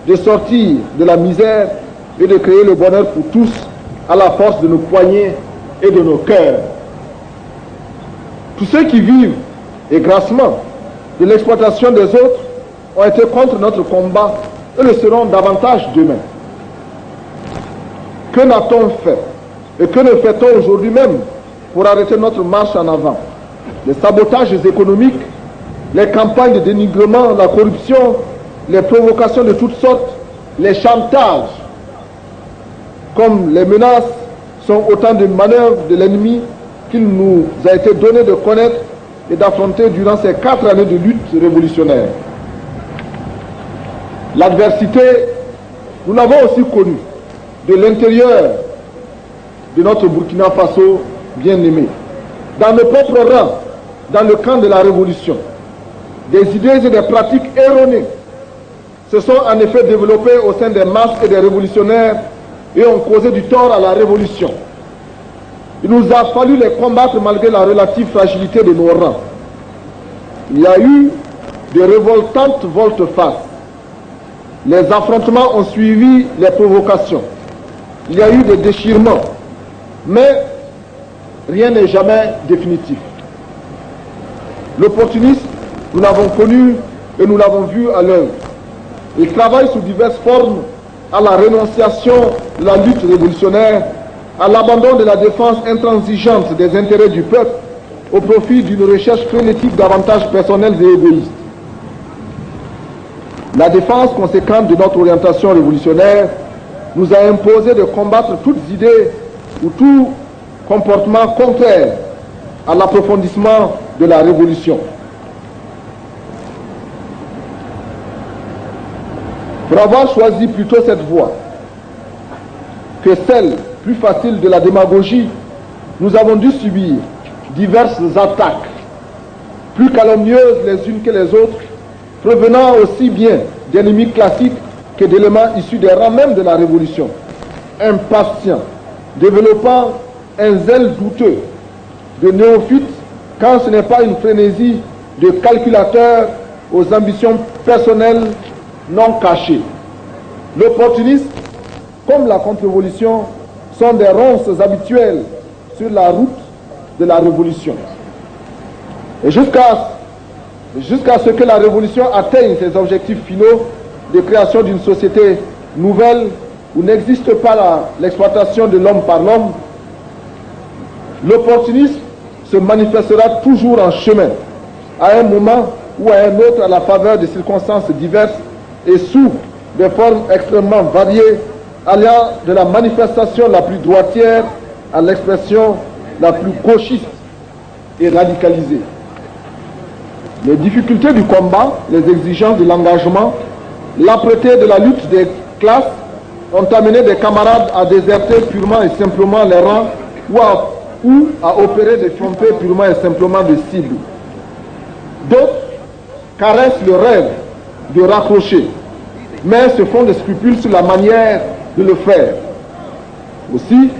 de sortir de la misère et de créer le bonheur pour tous à la force de nos poignets et de nos cœurs. Tous ceux qui vivent, et grassement, de l'exploitation des autres ont été contre notre combat et le seront davantage demain. Que n'a-t-on fait et que ne fait-on aujourd'hui même pour arrêter notre marche en avant? Les sabotages économiques, les campagnes de dénigrement, la corruption, les provocations de toutes sortes, les chantages, comme les menaces, sont autant de manœuvres de l'ennemi qu'il nous a été donné de connaître et d'affronter durant ces 4 années de lutte révolutionnaire. L'adversité, nous l'avons aussi connue de l'intérieur de notre Burkina Faso bien-aimé, dans nos propres rangs, dans le camp de la révolution. Des idées et des pratiques erronées se sont en effet développées au sein des masses et des révolutionnaires et ont causé du tort à la révolution. Il nous a fallu les combattre malgré la relative fragilité de nos rangs. Il y a eu de révoltantes volte-face. Les affrontements ont suivi les provocations. Il y a eu des déchirements. Mais rien n'est jamais définitif. L'opportunisme, nous l'avons connu et nous l'avons vu à l'œuvre. Il travaille sous diverses formes à la rénonciation de la lutte révolutionnaire, à l'abandon de la défense intransigeante des intérêts du peuple au profit d'une recherche frénétique d'avantages personnels et égoïstes. La défense conséquente de notre orientation révolutionnaire nous a imposé de combattre toutes idées ou tout comportement contraire à l'approfondissement de la révolution. Pour avoir choisi plutôt cette voie que celle plus facile de la démagogie, nous avons dû subir diverses attaques, plus calomnieuses les unes que les autres, provenant aussi bien d'ennemis classiques que d'éléments issus des rangs même de la révolution, impatients, développant un zèle douteux de néophytes quand ce n'est pas une frénésie de calculateurs aux ambitions personnelles non cachées. L'opportunisme, comme la contre-révolution, sont des ronces habituelles sur la route de la révolution. Et jusqu'à ce que la révolution atteigne ses objectifs finaux de création d'une société nouvelle où n'existe pas l'exploitation de l'homme par l'homme, l'opportunisme se manifestera toujours en chemin, à un moment ou à un autre, à la faveur de circonstances diverses et sous des formes extrêmement variées, allant de la manifestation la plus droitière à l'expression la plus gauchiste et radicalisée. Les difficultés du combat, les exigences de l'engagement, l'âpreté de la lutte des classes ont amené des camarades à déserter purement et simplement les rangs ou à opérer des trompées purement et simplement de cibles. D'autres caressent le rêve de raccrocher, mais se font des scrupules sur la manière de le faire. Aussi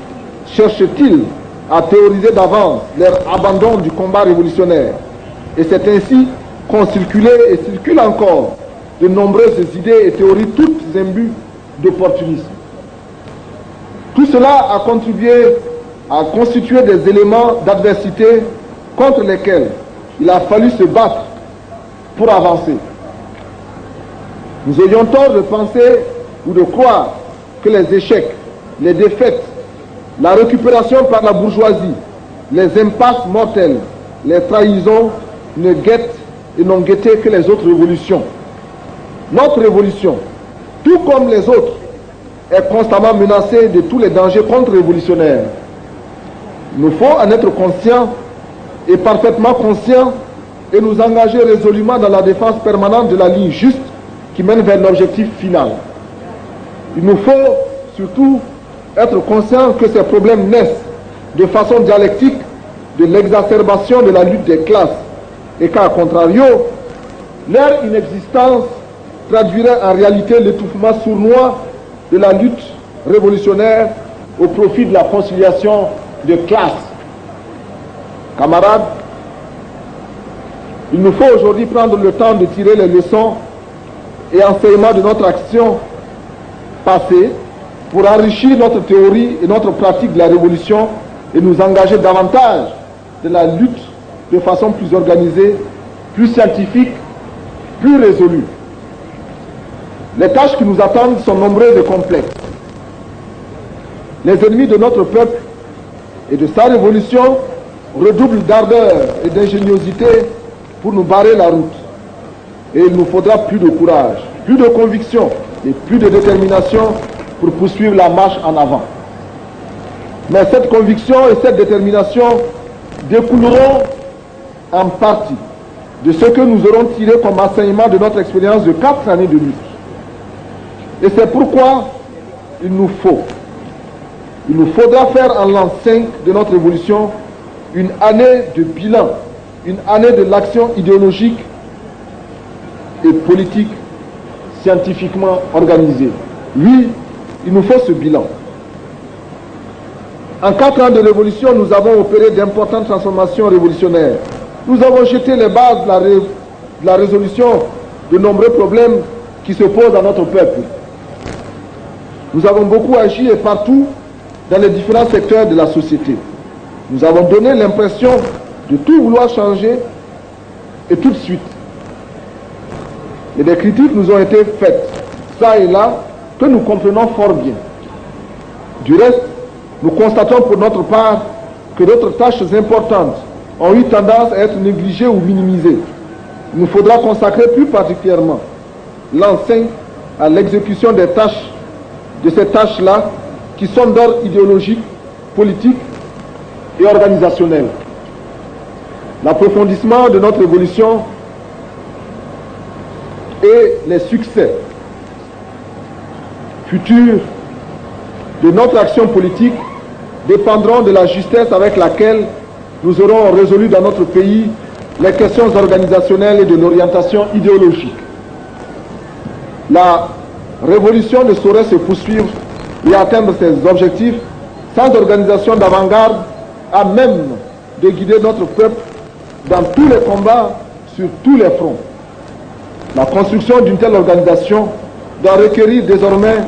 cherchent-ils à théoriser d'avance leur abandon du combat révolutionnaire. Et c'est ainsi qu'ont circulé et circulent encore de nombreuses idées et théories, toutes imbues d'opportunisme. Tout cela a contribué à constituer des éléments d'adversité contre lesquels il a fallu se battre pour avancer. Nous ayons tort de penser ou de croire que les échecs, les défaites, la récupération par la bourgeoisie, les impasses mortelles, les trahisons ne guettent et n'ont guetté que les autres révolutions. Notre révolution, tout comme les autres, est constamment menacée de tous les dangers contre-révolutionnaires. Il nous faut en être conscients et parfaitement conscients et nous engager résolument dans la défense permanente de la ligne juste qui mène vers l'objectif final. Il nous faut surtout être conscients que ces problèmes naissent de façon dialectique de l'exacerbation de la lutte des classes et qu'à contrario, leur inexistence traduirait en réalité l'étouffement sournois de la lutte révolutionnaire au profit de la conciliation de classes. Camarades, il nous faut aujourd'hui prendre le temps de tirer les leçons et enseignements de notre action passé pour enrichir notre théorie et notre pratique de la révolution et nous engager davantage de la lutte de façon plus organisée, plus scientifique, plus résolue. Les tâches qui nous attendent sont nombreuses et complexes. Les ennemis de notre peuple et de sa révolution redoublent d'ardeur et d'ingéniosité pour nous barrer la route. Et il nous faudra plus de courage, plus de conviction et plus de détermination pour poursuivre la marche en avant. Mais cette conviction et cette détermination découleront en partie de ce que nous aurons tiré comme enseignement de notre expérience de 4 années de lutte. Et c'est pourquoi il nous faudra faire en l'an 5 de notre évolution une année de bilan, une année de l'action idéologique et politique scientifiquement organisée. Oui, il nous faut ce bilan. En 4 ans de révolution, nous avons opéré d'importantes transformations révolutionnaires. Nous avons jeté les bases de la résolution de nombreux problèmes qui se posent à notre peuple. Nous avons beaucoup agi et partout dans les différents secteurs de la société. Nous avons donné l'impression de tout vouloir changer et tout de suite. Et des critiques nous ont été faites, ça et là, que nous comprenons fort bien. Du reste, nous constatons pour notre part que d'autres tâches importantes ont eu tendance à être négligées ou minimisées. Il nous faudra consacrer plus particulièrement l'an 5 à l'exécution des tâches, de ces tâches-là, qui sont d'ordre idéologique, politique et organisationnel. L'approfondissement de notre évolution et les succès futurs de notre action politique dépendront de la justesse avec laquelle nous aurons résolu dans notre pays les questions organisationnelles et de l'orientation idéologique. La révolution ne saurait se poursuivre et atteindre ses objectifs sans organisation d'avant-garde à même de guider notre peuple dans tous les combats, sur tous les fronts. La construction d'une telle organisation doit requérir désormais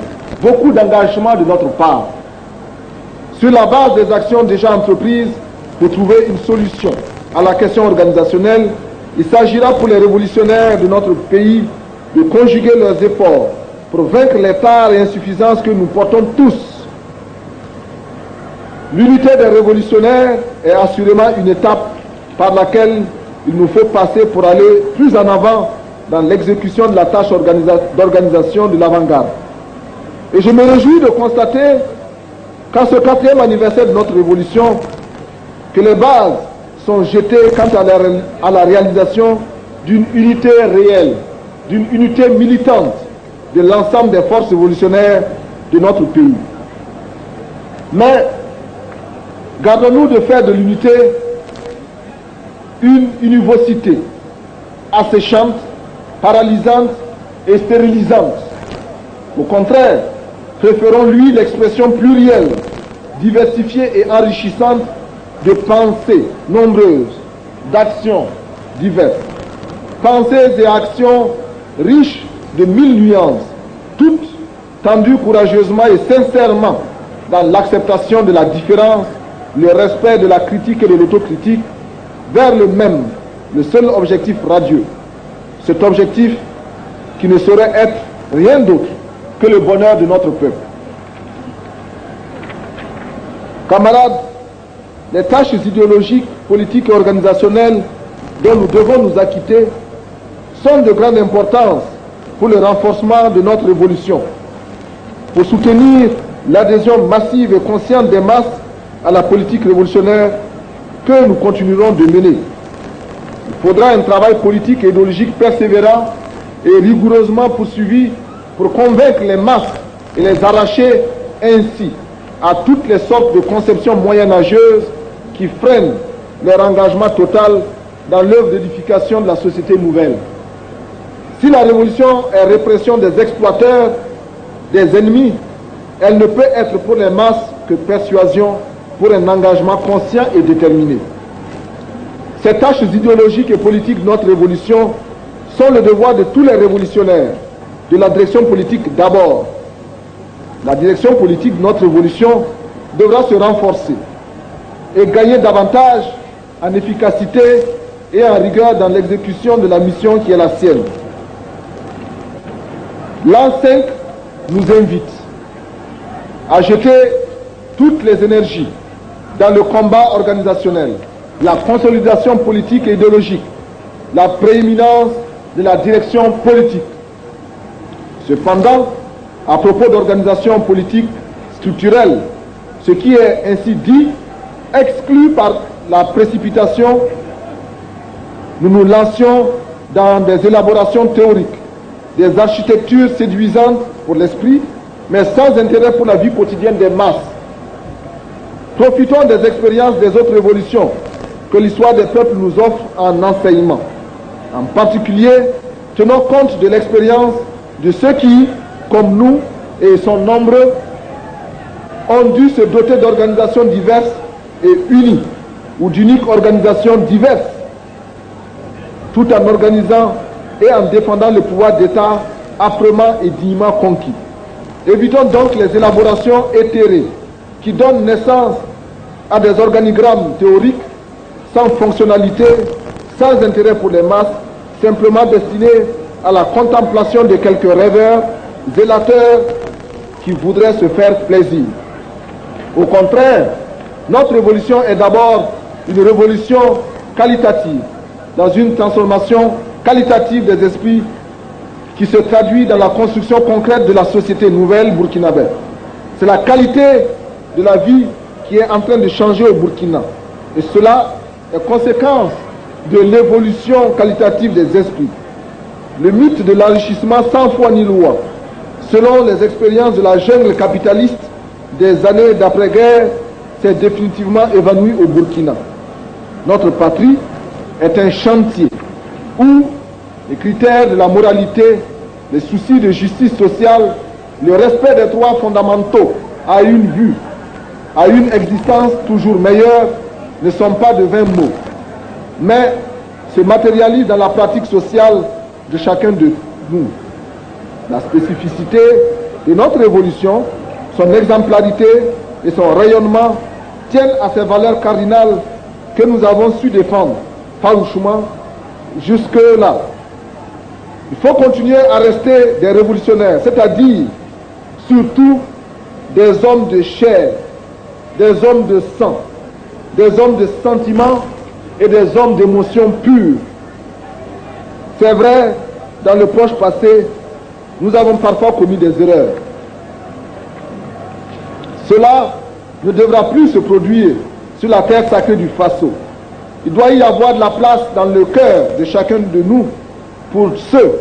beaucoup d'engagement de notre part. Sur la base des actions déjà entreprises pour trouver une solution à la question organisationnelle, il s'agira pour les révolutionnaires de notre pays de conjuguer leurs efforts pour vaincre les tares et insuffisances que nous portons tous. L'unité des révolutionnaires est assurément une étape par laquelle il nous faut passer pour aller plus en avant dans l'exécution de la tâche d'organisation de l'avant-garde. Et je me réjouis de constater qu'en ce 4e anniversaire de notre révolution, que les bases sont jetées quant à la réalisation d'une unité réelle, d'une unité militante de l'ensemble des forces révolutionnaires de notre pays. Mais gardons-nous de faire de l'unité une univocité asséchante, paralysante et stérilisante. Au contraire, préférons-lui l'expression plurielle, diversifiée et enrichissante de pensées nombreuses, d'actions diverses. Pensées et actions riches de 1000 nuances, toutes tendues courageusement et sincèrement dans l'acceptation de la différence, le respect de la critique et de l'autocritique, vers le seul objectif radieux. Cet objectif qui ne saurait être rien d'autre que le bonheur de notre peuple. Camarades, les tâches idéologiques, politiques et organisationnelles dont nous devons nous acquitter sont de grande importance pour le renforcement de notre évolution, pour soutenir l'adhésion massive et consciente des masses à la politique révolutionnaire que nous continuerons de mener. Il faudra un travail politique et idéologique persévérant et rigoureusement poursuivi pour convaincre les masses et les arracher ainsi à toutes les sortes de conceptions moyenâgeuses qui freinent leur engagement total dans l'œuvre d'édification de la société nouvelle. Si la révolution est répression des exploiteurs, des ennemis, elle ne peut être pour les masses que persuasion pour un engagement conscient et déterminé. Ces tâches idéologiques et politiques de notre révolution sont le devoir de tous les révolutionnaires, de la direction politique d'abord, La direction politique de notre révolution devra se renforcer et gagner davantage en efficacité et en rigueur dans l'exécution de la mission qui est la sienne. L'an 5 nous invite à jeter toutes les énergies dans le combat organisationnel, la consolidation politique et idéologique, la prééminence de la direction politique. Cependant, à propos d'organisation politique structurelle, ce qui est ainsi dit, exclu par la précipitation, nous nous lancions dans des élaborations théoriques, des architectures séduisantes pour l'esprit, mais sans intérêt pour la vie quotidienne des masses. Profitons des expériences des autres révolutions que l'histoire des peuples nous offre en enseignement. En particulier, tenons compte de l'expérience de ceux qui, comme nous, et ils sont nombreux, ont dû se doter d'organisations diverses et unies, ou d'uniques organisations diverses, tout en organisant et en défendant le pouvoir d'État âprement et dignement conquis. Évitons donc les élaborations éthérées qui donnent naissance à des organigrammes théoriques sans fonctionnalité, sans intérêt pour les masses, simplement destinés à la contemplation de quelques rêveurs, zélateurs qui voudraient se faire plaisir. Au contraire, notre révolution est d'abord une révolution qualitative, dans une transformation qualitative des esprits qui se traduit dans la construction concrète de la société nouvelle burkinabé. C'est la qualité de la vie qui est en train de changer au Burkina. Et cela est conséquence de l'évolution qualitative des esprits. Le mythe de l'enrichissement sans foi ni loi, selon les expériences de la jungle capitaliste des années d'après-guerre, s'est définitivement évanoui au Burkina. Notre patrie est un chantier où les critères de la moralité, les soucis de justice sociale, le respect des droits fondamentaux à une vue, à une existence toujours meilleure, ne sont pas de vains mots, mais se matérialisent dans la pratique sociale de chacun de nous. La spécificité de notre révolution, son exemplarité et son rayonnement tiennent à ces valeurs cardinales que nous avons su défendre farouchement jusque-là. Il faut continuer à rester des révolutionnaires, c'est-à-dire surtout des hommes de chair, des hommes de sang, des hommes de sentiments et des hommes d'émotions pures. C'est vrai, dans le proche passé, nous avons parfois commis des erreurs. Cela ne devra plus se produire sur la terre sacrée du Faso. Il doit y avoir de la place dans le cœur de chacun de nous pour ceux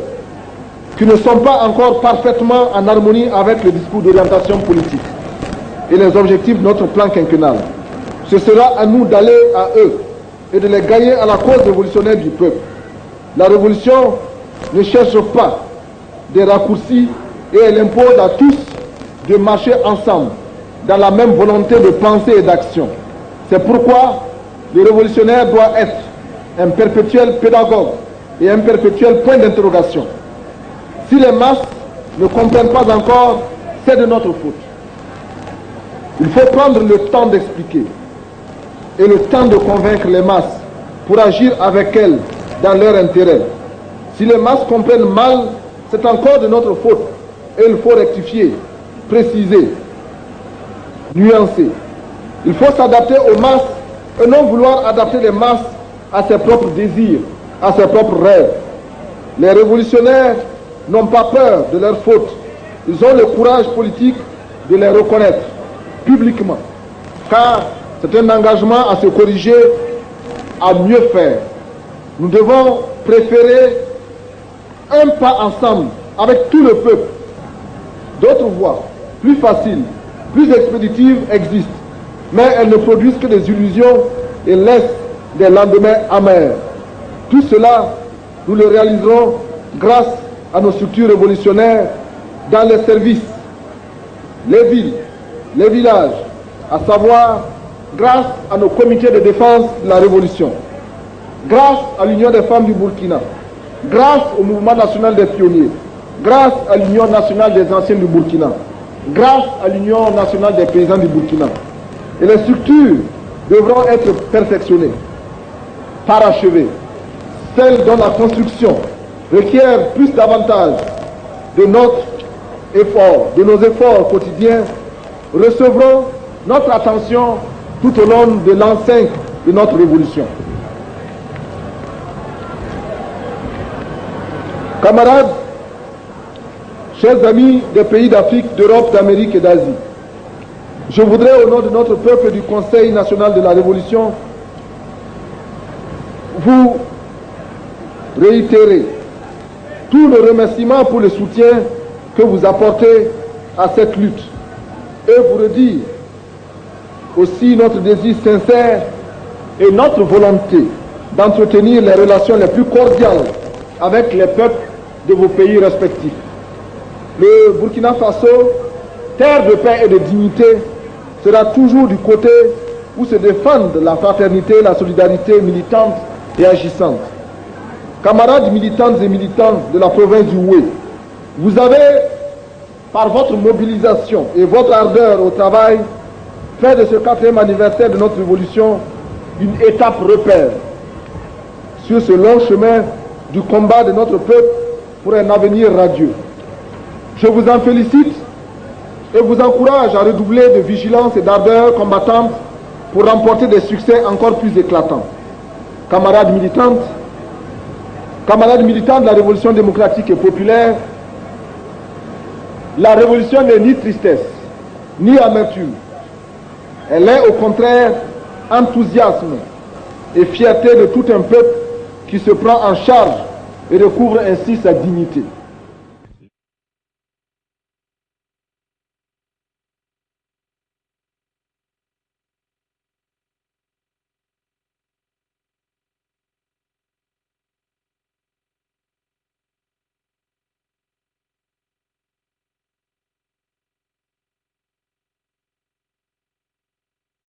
qui ne sont pas encore parfaitement en harmonie avec le discours d'orientation politique et les objectifs de notre plan quinquennal. Ce sera à nous d'aller à eux et de les gagner à la cause révolutionnaire du peuple. La révolution ne cherche pas des raccourcis et elle impose à tous de marcher ensemble dans la même volonté de pensée et d'action. C'est pourquoi le révolutionnaire doit être un perpétuel pédagogue et un perpétuel point d'interrogation. Si les masses ne comprennent pas encore, c'est de notre faute. Il faut prendre le temps d'expliquer et le temps de convaincre les masses pour agir avec elles dans leur intérêt. Si les masses comprennent mal, c'est encore de notre faute et il faut rectifier, préciser, nuancer. Il faut s'adapter aux masses et non vouloir adapter les masses à ses propres désirs, à ses propres rêves. Les révolutionnaires n'ont pas peur de leurs fautes. Ils ont le courage politique de les reconnaître publiquement, car c'est un engagement à se corriger, à mieux faire. Nous devons préférer un pas ensemble avec tout le peuple. D'autres voies, plus faciles, plus expéditives existent, mais elles ne produisent que des illusions et laissent des lendemains amers. Tout cela, nous le réaliserons grâce à nos structures révolutionnaires dans les services, les villes, les villages, à savoir grâce à nos comités de défense de la révolution, grâce à l'Union des femmes du Burkina, grâce au mouvement national des pionniers, grâce à l'Union nationale des anciens du Burkina. grâce à l'Union nationale des paysans du Burkina. Et les structures devront être perfectionnées, parachevées. Celles dont la construction requiert plus d'avantages de notre effort, de nos efforts quotidiens, recevront notre attention tout au long de l'an 5 de notre révolution. Camarades, chers amis des pays d'Afrique, d'Europe, d'Amérique et d'Asie, je voudrais, au nom de notre peuple et du Conseil national de la Révolution, vous réitérer tout le remerciement pour le soutien que vous apportez à cette lutte et vous redire aussi notre désir sincère et notre volonté d'entretenir les relations les plus cordiales avec les peuples de vos pays respectifs. Le Burkina Faso, terre de paix et de dignité, sera toujours du côté où se défendent la fraternité, la solidarité militante et agissante. Camarades militantes et militants de la province du Houé, vous avez, par votre mobilisation et votre ardeur au travail, fait de ce 4e anniversaire de notre révolution une étape repère sur ce long chemin du combat de notre peuple pour un avenir radieux. Je vous en félicite et vous encourage à redoubler de vigilance et d'ardeur combattante pour remporter des succès encore plus éclatants. Camarades militantes de la Révolution démocratique et populaire, la révolution n'est ni tristesse, ni amertume. Elle est au contraire enthousiasme et fierté de tout un peuple qui se prend en charge et recouvre ainsi sa dignité.